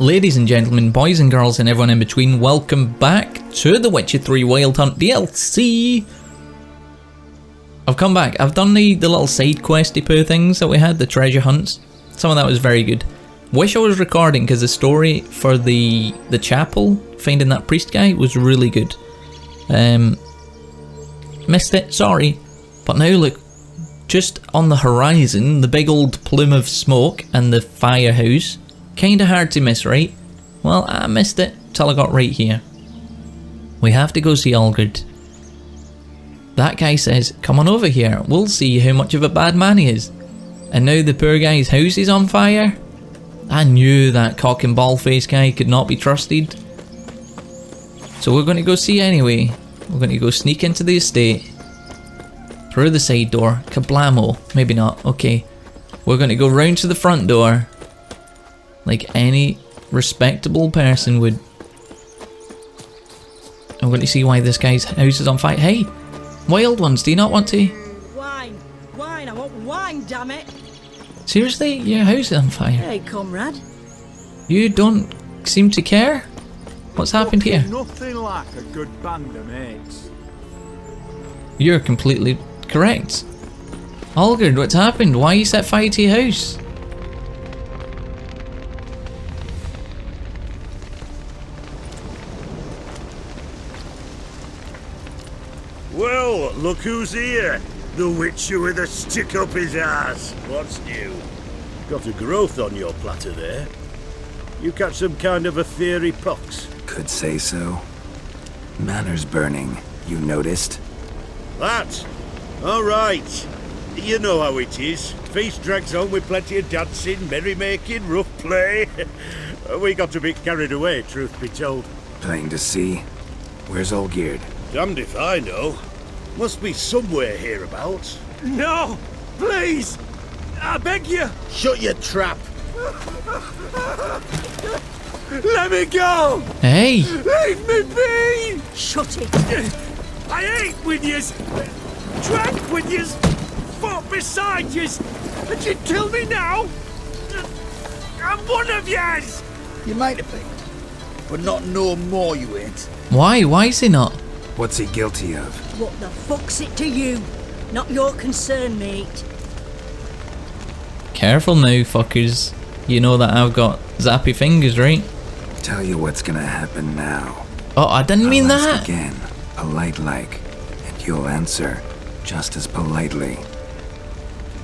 Ladies and gentlemen, boys and girls and everyone in between, welcome back to The Witcher 3 Wild Hunt DLC. I've come back. I've done the little side questy poo things that we had, the treasure hunts. Some of that was very good. Wish I was recording because the story for the chapel, finding that priest guy, was really good. Missed it, sorry. But now look, just on the horizon, the big old plume of smoke and the firehouse. Kinda hard to miss, right? Well, I missed it till I got right here. We have to go see Olgerd. That guy says, come on over here, we'll see how much of a bad man he is. And now the poor guy's house is on fire? I knew that cock and ball face guy could not be trusted. So we're going to go see anyway. We're going to go sneak into the estate. Through the side door. Kablamo. Maybe not. Okay. We're going to go round to the front door. Like any respectable person would. I'm going to see why this guy's house is on fire. Hey, wild ones, do you not want to? Wine, I want wine, damn it. Seriously, your house is on fire. Hey, comrade. You don't seem to care? What's happened here? Nothing like a good band of mates. You're completely correct. Olgerd, what's happened? Why you set fire to your house? Well, look who's here. The Witcher with a stick up his ass. What's new? Got a growth on your platter there. You catch some kind of a theory pox? Could say so. Manor's burning, you noticed? That? All right. You know how it is. Feast drags on with plenty of dancing, merrymaking, rough play. We got a bit carried away, truth be told. Plain to see. Where's Olgerd? Damned if I know. Must be somewhere hereabouts. No! Please! I beg you! Shut your trap! Let me go! Hey! Leave me be! Shut it. I ate with yous! Drank with yous! Fought beside yous! And you kill me now? I'm one of yous! You might have been, but not no more you ain't. Why? Why is he not? What's he guilty of? What the fuck's it to you? Not your concern, mate. Careful now, fuckers. You know that I've got zappy fingers, right? Tell you what's gonna happen now. Oh, I didn't mean I'll ask that. again, polite like, and you'll answer just as politely.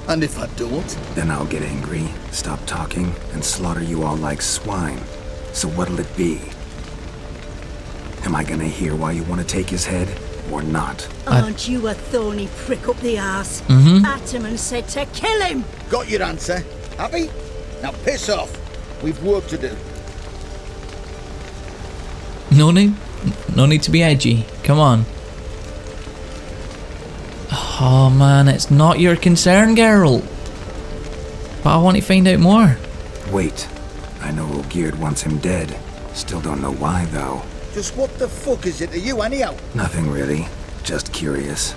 And if I don't? Then I'll get angry, stop talking, and slaughter you all like swine. So what'll it be? Am I gonna hear why you want to take his head, or not? Aren't you a thorny prick up the arse? Ataman said to kill him. Got your answer. Happy? Now piss off. We've work to do. No need to be edgy. Come on. Oh man, it's not your concern, Geralt. But I want to find out more. Wait, I know Olgerd wants him dead. Still don't know why, though. Just what the fuck is it to you anyhow? Nothing really, just curious.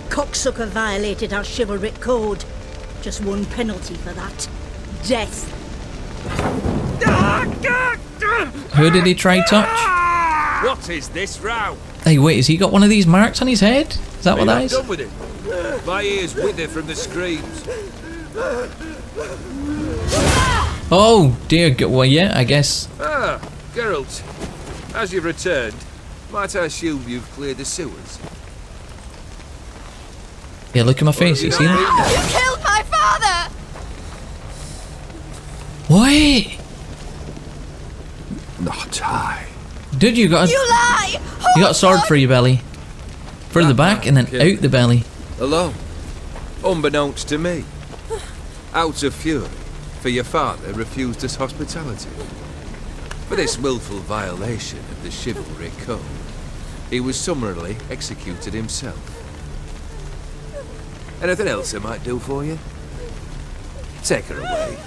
Cocksucker violated our chivalric code. Just one penalty for that. Death. Who did he try touch? What is this row? Hey, wait, has he got one of these marks on his head? Is that what that is? Done with it. My ears wither from the screams. Oh dear, well yeah, I guess. Ah, Geralt. As you've returned, might I assume you've cleared the sewers? Yeah, look at my face, you see that? You killed my father! Wait! Not I. Dude, you got a sword for your belly. For the back and then out the belly. Alone. Unbeknownst to me. Out of fury, for your father refused us hospitality. For this willful violation of the chivalry code, he was summarily executed himself. Anything else I might do for you? Take her away.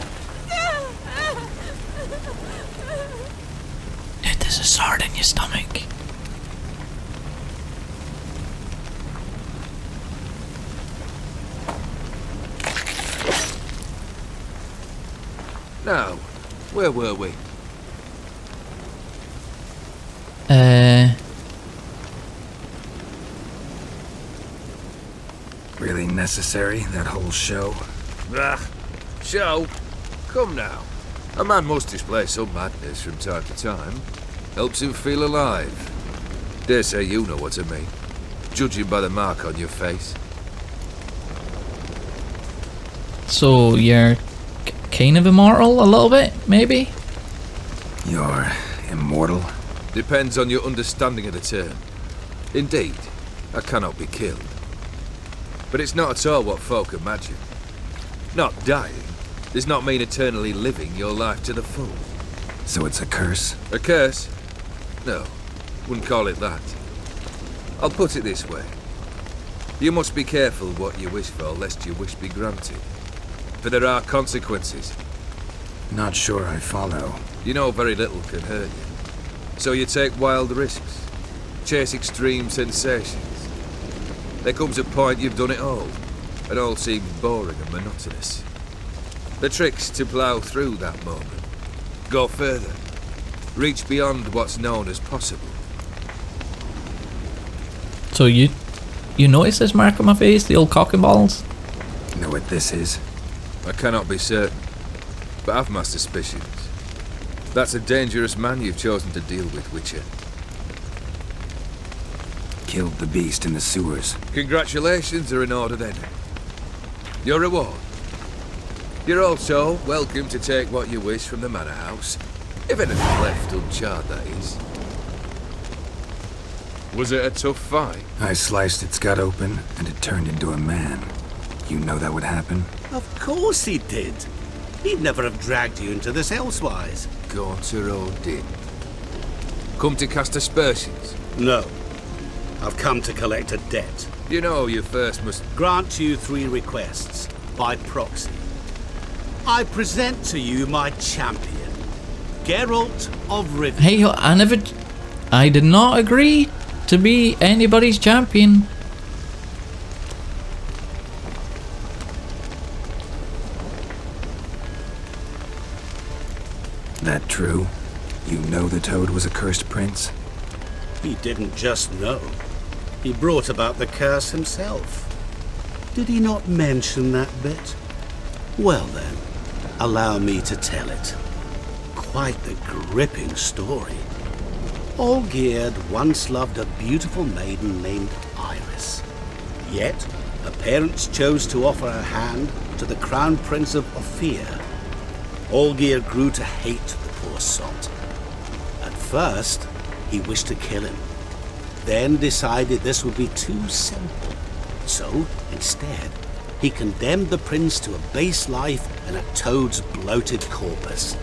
Dude, there's a sword in your stomach. Now, Where were we? Really necessary, that whole show? Ah, show? Come now. A man must display some madness from time to time. Helps him feel alive. Dare say you know what I mean. Judging by the mark on your face. So you're kind of immortal a little bit, maybe? You're immortal? Depends on your understanding of the term. Indeed, I cannot be killed. But it's not at all what folk imagine. Not dying does not mean eternally living your life to the full. So it's a curse? A curse? No, wouldn't call it that. I'll put it this way. You must be careful what you wish for, lest your wish be granted. For there are consequences. Not sure I follow. You know very little can hurt you. So you take wild risks. Chase extreme sensations. There comes a point you've done it all, and all seems boring and monotonous. The trick's to plough through that moment. Go further. Reach beyond what's known as possible. So you notice this mark on my face, the old cock and balls? Know what this is? I cannot be certain, but I've my suspicions. That's a dangerous man you've chosen to deal with, Witcher. Killed the beast in the sewers. Congratulations are in order then. Your reward. You're also welcome to take what you wish from the manor house. If anything left uncharred, that is. Was it a tough fight? I sliced its gut open, and it turned into a man. You know that would happen? Of course he did. He'd never have dragged you into this elsewise. Gaunter Odin. Come to cast aspersions. No. I've come to collect a debt. You know you first must... Grant you 3 requests, by proxy. I present to you my champion, Geralt of Rivia. Hey, I did not agree to be anybody's champion. That true? You know the Toad was a cursed prince? He didn't just know. He brought about the curse himself. Did he not mention that bit? Well then, allow me to tell it. Quite the gripping story. Olgierd once loved a beautiful maiden named Iris. Yet, her parents chose to offer her hand to the Crown Prince of Ophir. Olgierd grew to hate the poor sot. At first, he wished to kill him. Then decided this would be too simple. So, instead, he condemned the prince to a base life in a toad's bloated corpus.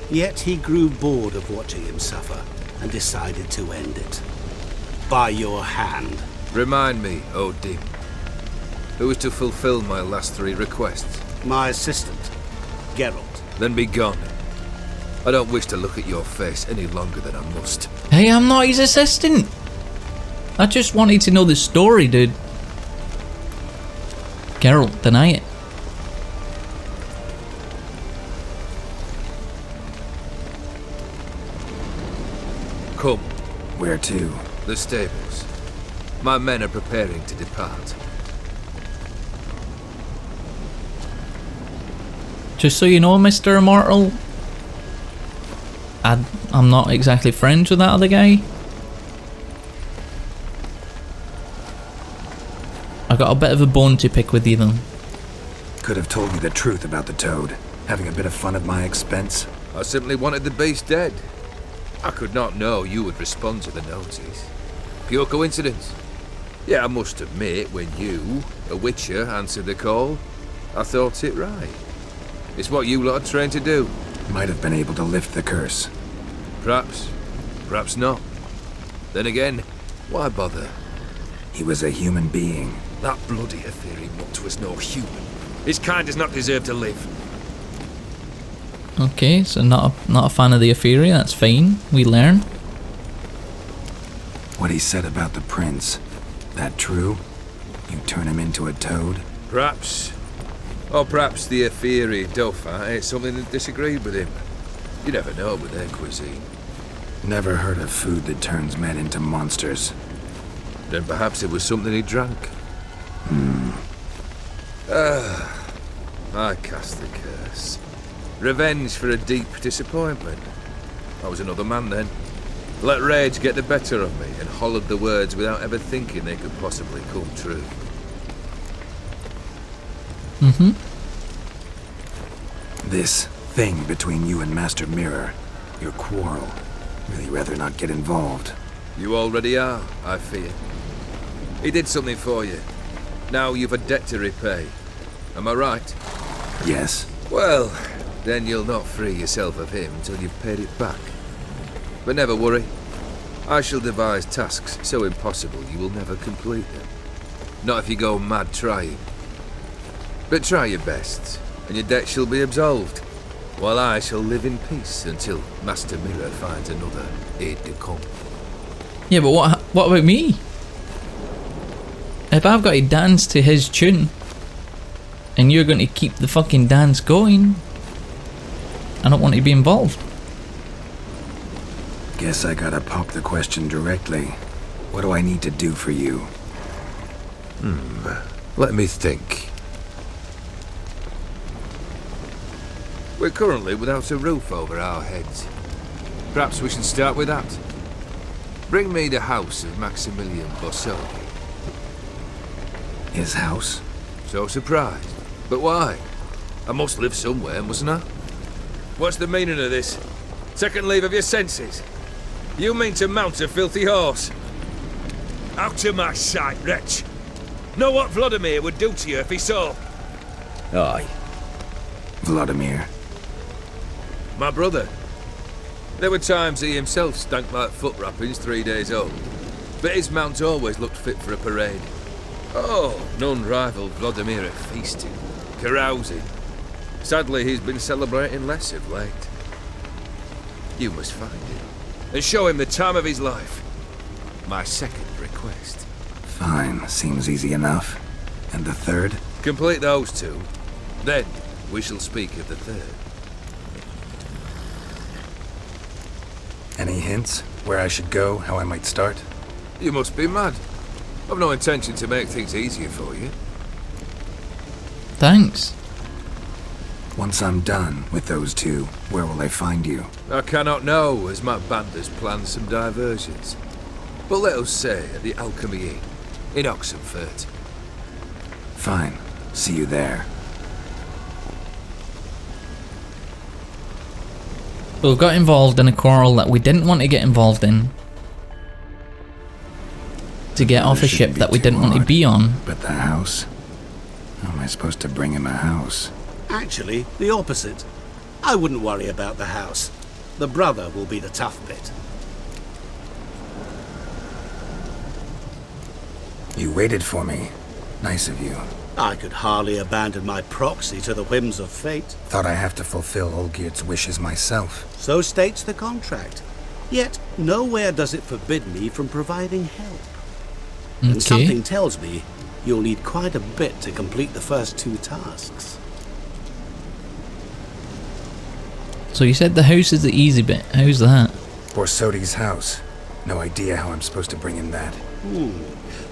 Yet he grew bored of watching him suffer and decided to end it. By your hand. Remind me, Odin. Who is to fulfill my last 3 requests? My assistant, Geralt. Then be gone. I don't wish to look at your face any longer than I must. Hey, I'm not his assistant. I just wanted to know the story, dude. Geralt, deny it. Come. Where to? The stables. My men are preparing to depart. Just so you know, Mr. Immortal, I'm not exactly friends with that other guy. I got a bit of a bone to pick with you though. Could have told me the truth about the Toad. Having a bit of fun at my expense. I simply wanted the beast dead. I could not know you would respond to the notice. Pure coincidence. Yeah, I must admit, when you, a Witcher, answered the call, I thought it right. It's what you lot are trained to do. Might have been able to lift the curse. Perhaps. Perhaps not. Then again, why bother? He was a human being. That bloody Aetherian mutt was no human. His kind does not deserve to live. Okay, so not a fan of the Aetherian, that's fine. We learn. What he said about the prince, that true? You turn him into a toad? Perhaps. Or perhaps the Aetherian Dauphin ate something that disagreed with him. You never know with their cuisine. Never heard of food that turns men into monsters. Then perhaps it was something he drank. I cast the curse. Revenge for a deep disappointment. I was another man then. Let rage get the better of me and hollered the words without ever thinking they could possibly come true. This thing between you and Master Mirror, your quarrel, really rather not get involved. You already are, I fear. He did something for you. Now you've a debt to repay. Am I right? Yes? Well, then you'll not free yourself of him till you've paid it back. But never worry. I shall devise tasks so impossible you will never complete them. Not if you go mad trying. But try your best, and your debt shall be absolved, while I shall live in peace until Master Mirror finds another aide-de-camp. Yeah, but what about me? If I've got to dance to his tune, and you're going to keep the fucking dance going, I don't want to be involved. Guess I gotta pop the question directly. What do I need to do for you? Let me think. We're currently without a roof over our heads. Perhaps we should start with that. Bring me the house of Maximilian Bossoni. His house? So surprised. But why? I must live somewhere, mustn't I? What's the meaning of this? Second leave of your senses? You mean to mount a filthy horse? Out of my sight, wretch! Know what Vladimir would do to you if he saw? Aye. Vladimir. My brother. There were times he himself stank like foot wrappings 3 days old, but his mount always looked fit for a parade. Oh, none rivaled Vladimir at feasting, carousing. Sadly, he's been celebrating less of late. You must find him, and show him the time of his life. My second request. Fine, seems easy enough. And the third? Complete those two, then we shall speak of the third. Any hints? Where I should go, how I might start? You must be mad. I've no intention to make things easier for you. Thanks. Once I'm done with those two, where will I find you? I cannot know, as my band has planned some diversions. But let us say at the Alchemy Inn, in Oxenfurt. Fine. See you there. We've got involved in a quarrel that we didn't want to get involved in, to get off a ship that we didn't want to be on. But the house? How am I supposed to bring him a house? Actually, the opposite. I wouldn't worry about the house. The brother will be the tough bit. You waited for me. Nice of you. I could hardly abandon my proxy to the whims of fate. Thought I have to fulfill Olgierd's wishes myself. So states the contract. Yet, nowhere does it forbid me from providing help. And Okay. something tells me you'll need quite a bit to complete the first two tasks. So you said the house is the easy bit. How's that? Borsodi's house. No idea how I'm supposed to bring in that.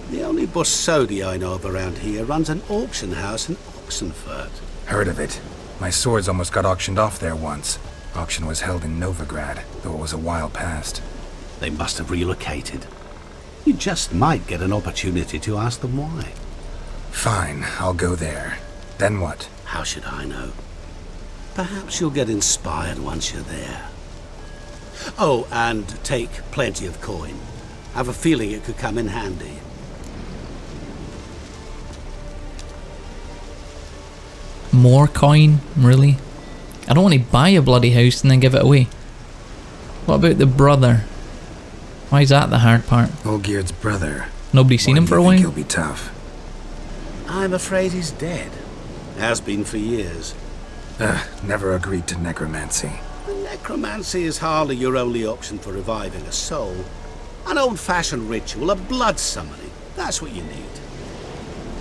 The only Borsodi I know of around here runs an auction house in Oxenfurt. Heard of it. My swords almost got auctioned off there once. Auction was held in Novigrad, though it was a while past. They must have relocated. You just might get an opportunity to ask them why. Fine, I'll go there. Then what? How should I know? Perhaps you'll get inspired once you're there. Oh, and take plenty of coin. I have a feeling it could come in handy. More coin? Really? I don't want to buy a bloody house and then give it away. What about the brother? Why is that the hard part? Olgierd's brother. Nobody's seen Why him do for you a think while? He'll be tough. I'm afraid he's dead. Has been for years. Never agreed to necromancy. Necromancy is hardly your only option for reviving a soul. An old-fashioned ritual, a blood summoning. That's what you need.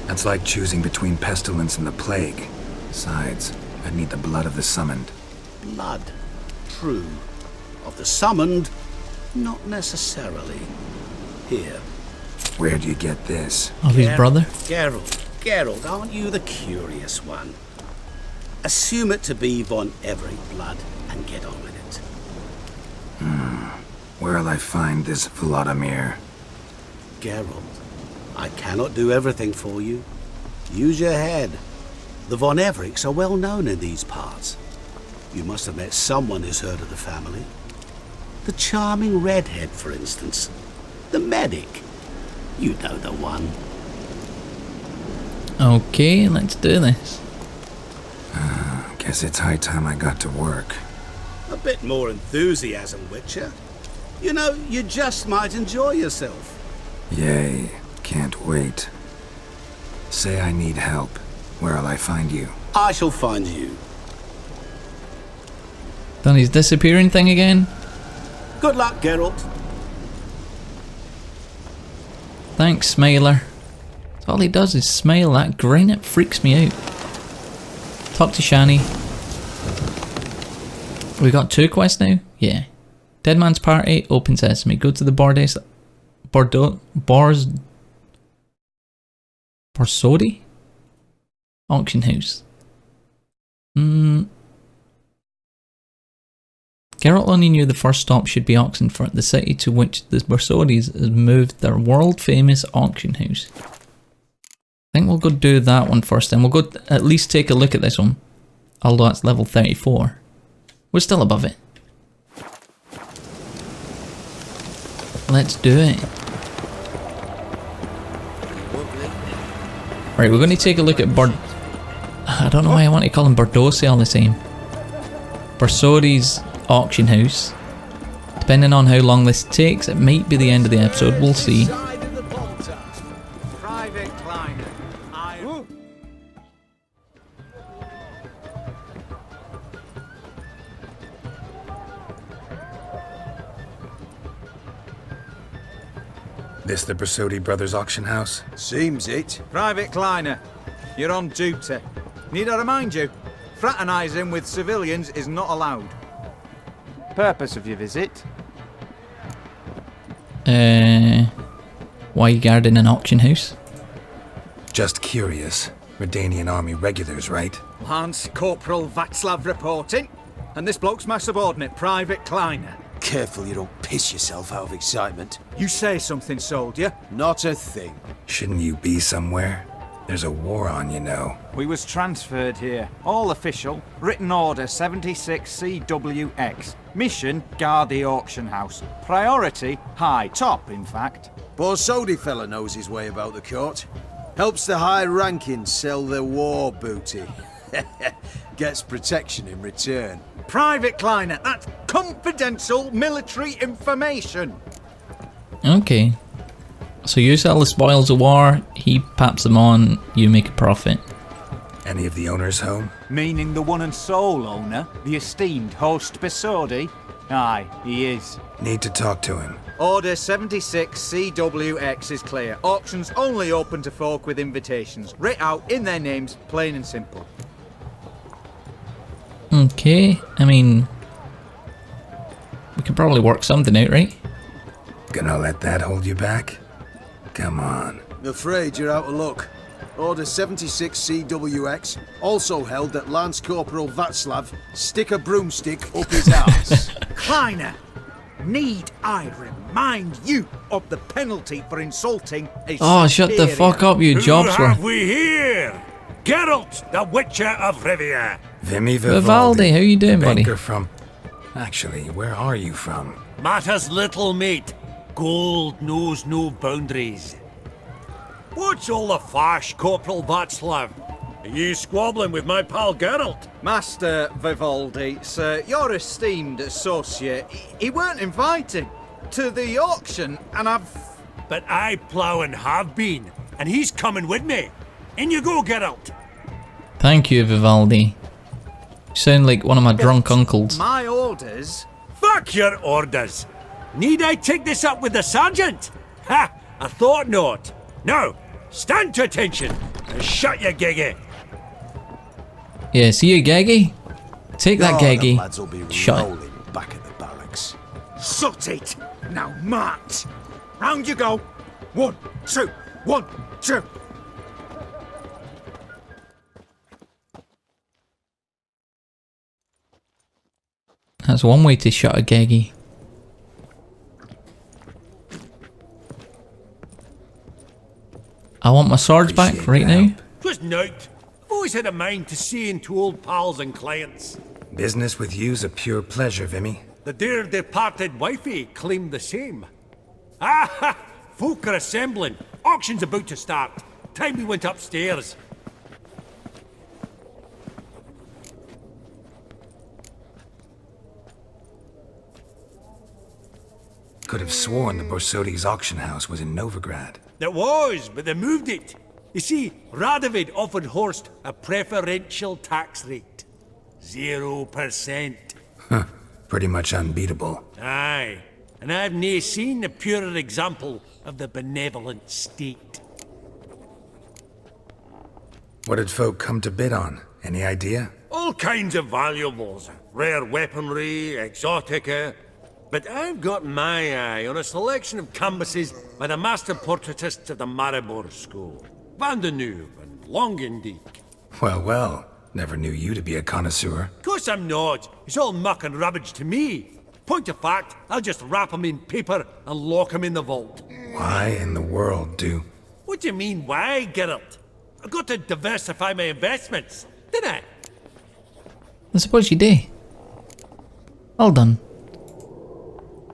That's like choosing between pestilence and the plague. Besides, I'd need the blood of the summoned. Blood. true. Of the summoned, not necessarily. Here. Where'd you get this? Of his brother? Geralt, aren't you the curious one? Assume it to be Von Everett blood and get on with it. Where'll I find this Vladimir? Geralt, I cannot do everything for you. Use your head. The Von Evericks are well known in these parts. You must have met someone who's heard of the family. The charming redhead, for instance. The medic. You know the one. Okay, let's do this. Guess it's high time I got to work. A bit more enthusiasm, Witcher. You know, you just might enjoy yourself. Yay, can't wait. Say I need help. Where'll I find you? I shall find you. Done his disappearing thing again? Good luck, Geralt. Thanks, Smiler. All he does is smile. That grin, it freaks me out. Talk to Shani. We got 2 quests now? Yeah. Dead Man's Party, Open Sesame. Go to the Borsodi? Auction house. Geralt only knew the first stop should be Oxenfurt, the city to which the Borsodis has moved their world famous auction house. I think we'll go do that one first, then we'll go at least take a look at this one. Although it's level 34. We're still above it. Let's do it. Right, we're going to take a look at I don't know why I want to call him Bordossi all the same. Borsodi's auction house. Depending on how long this takes, it might be the end of the episode, we'll see. This the Borsodi Brothers auction house? Seems it. Private Kleiner, you're on duty. Need I remind you, fraternising with civilians is not allowed. Purpose of your visit? Why are you guarding an auction house? Just curious. Redanian army regulars, right? Lance Corporal Václav reporting, and this bloke's my subordinate, Private Kleiner. Careful you don't piss yourself out of excitement. You say something, soldier? Not a thing. Shouldn't you be somewhere? There's a war on, you know. We was transferred here. All official. Written order 76 CWX. Mission, guard the auction house. Priority, high. Top, in fact. Borsodi fella knows his way about the court. Helps the high rankings sell their war booty. Gets protection in return. Private Kleiner, that's confidential military information. Okay. So you sell the spoils of war, he paps them on, you make a profit. Any of the owners home? Meaning the one and sole owner, the esteemed HoS Borsodi? Aye, he is. Need to talk to him. Order 76 CWX is clear. Auctions only open to folk with invitations. Writ out in their names, plain and simple. Okay, I mean, we can probably work something out, right? Gonna let that hold you back? Come on. I'm afraid you're out of luck. Order 76 CWX, also held that Lance Corporal Václav stick a broomstick up his ass. Kleiner, need I remind you of the penalty for insulting a Oh, shut the fuck up, you jobs Who were. have we here? Geralt, the Witcher of Rivia. Vimy Vivaldi, how you doing, buddy? banker from... Actually, where are you from? Matters little, mate. Gold knows no boundaries. What's all the fash, Corporal Václav? Are you squabbling with my pal Geralt? Master Vivaldi, sir, your esteemed associate, he weren't invited to the auction, and But I plough and have been, and he's coming with me. In you go, Geralt. Thank you, Vivaldi. You sound like one of my drunk uncles. My orders... Fuck your orders. Need I take this up with the sergeant? Ha! I thought not. Now, stand to attention and shut your giggy. Yeah, see you, Gaggy? Take that, The Gaggy. lads will be Shut. rolling back at the barracks. Sort it! Now march! Round you go! 1, 2, 1, 2! That's one way to shut a geggy. I want my swords back Appreciate right the now. help. Twas night. I've always had a mind to seeing to old pals and clients. Business with you's a pure pleasure, Vimy. The dear departed wifey claimed the same. Ah! Folk are assembling. Auction's about to start. Time we went upstairs. Could have sworn the Borsodi's auction house was in Novigrad. It was, but they moved it. You see, Radovid offered Horst a preferential tax rate. 0%. Huh. Pretty much unbeatable. Aye. And I've nae seen a purer example of the benevolent state. What did folk come to bid on? Any idea? All kinds of valuables. Rare weaponry, exotica. But I've got my eye on a selection of canvases by the master portraitists of the Maribor School. Van de Neuve and Longendijk. Well, well. Never knew you to be a connoisseur. Course I'm not. It's all muck and rubbish to me. Point of fact, I'll just wrap 'em in paper and lock 'em in the vault. Why in the world do... What do you mean, why, Geralt? I've got to diversify my investments, didn't I? I suppose you do. Well done.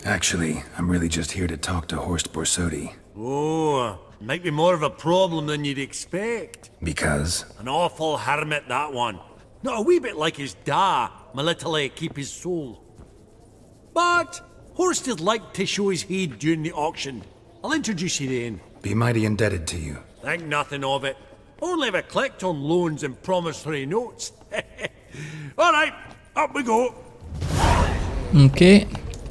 Actually, I'm really just here to talk to Horst Borsodi. Oh, might be more of a problem than you'd expect. Because? An awful hermit, that one. Not a wee bit like his da, my little keep his soul. But Horst would like to show his head during the auction. I'll introduce you then. Be mighty indebted to you. Think nothing of it. Only if I collect on loans and promissory notes. Alright, up we go. Okay.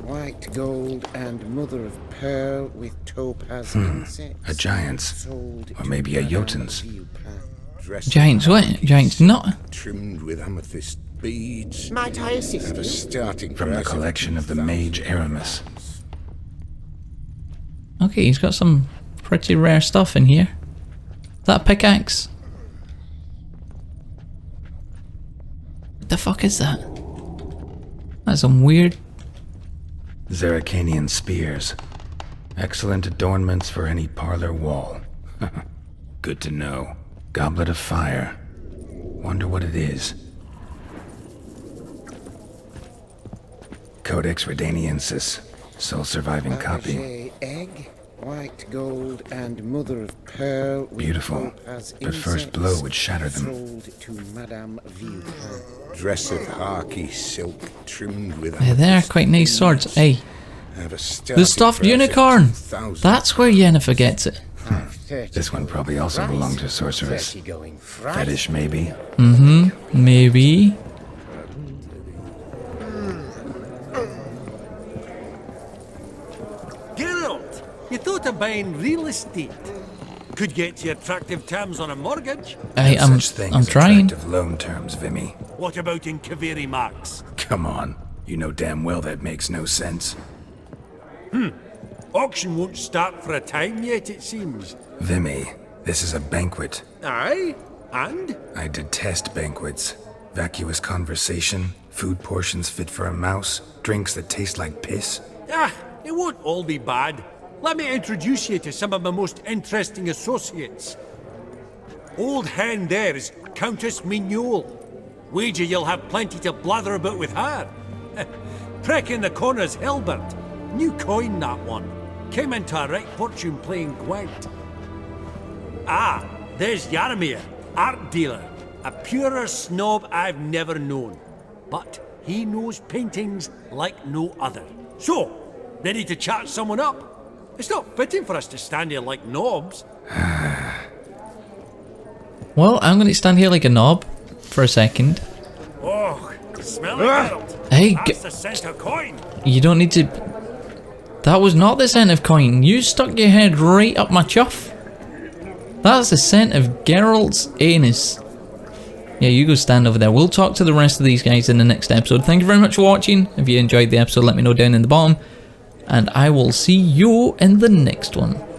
White gold and mother of pearl with topaz insects. A giant's. Sold Or to maybe a Madame Jotun's. Villepin. Giants what? Giants not? Trimmed with amethyst beads. Might I assist Have a you? starting From the price collection of the mage Aramis. Okay, he's got some pretty rare stuff in here. Is that a pickaxe? What the fuck is that? That's some weird... Zeracanian spears. Excellent adornments for any parlor wall. Good to know. Goblet of fire. Wonder what it is. Codex Redaniensis. Sole surviving copy. Fabergé egg, white gold and mother of pearl with Beautiful. topaz But first blow insects. would shatter them. Sold to Madame Villepin. Dress of harky silk trimmed with Yeah, they're quite nice swords. Hey, Have a the starting stuffed price of unicorn! 2,000. That's where Yennefer gets it. 530 This one probably also going belonged to rice, sorceress. 30 going fried. Fetish, maybe? Maybe. Geralt, you thought of buying real estate. Could get you attractive terms on a mortgage. Hey, No I'm such thing I'm as trying. attractive loan terms, Vimy. What about in Kaveri Marks? Come on. You know damn well that makes no sense. Auction won't start for a time yet, it seems. Vimy, this is a banquet. Aye? And? I detest banquets. Vacuous conversation, food portions fit for a mouse, drinks that taste like piss. Ah, it won't all be bad. Let me introduce you to some of my most interesting associates. Old hen there is Countess Mignole. Wager you'll have plenty to blather about with her. Prick in the corner's Hilbert. New coin, that one. Came into a right fortune playing Gwent. Ah, there's Yaromir, art dealer. A purer snob I've never known. But he knows paintings like no other. So, ready to chat someone up? It's not fitting for us to stand here like knobs. Well, I'm going to stand here like a knob for a second. Oh, smell it, Geralt. Hey, That's the scent of coin. you don't need to... That was not the scent of coin. You stuck your head right up my chuff. That's the scent of Geralt's anus. Yeah, you go stand over there. We'll talk to the rest of these guys in the next episode. Thank you very much for watching. If you enjoyed the episode, let me know down in the bottom. And I will see you in the next one.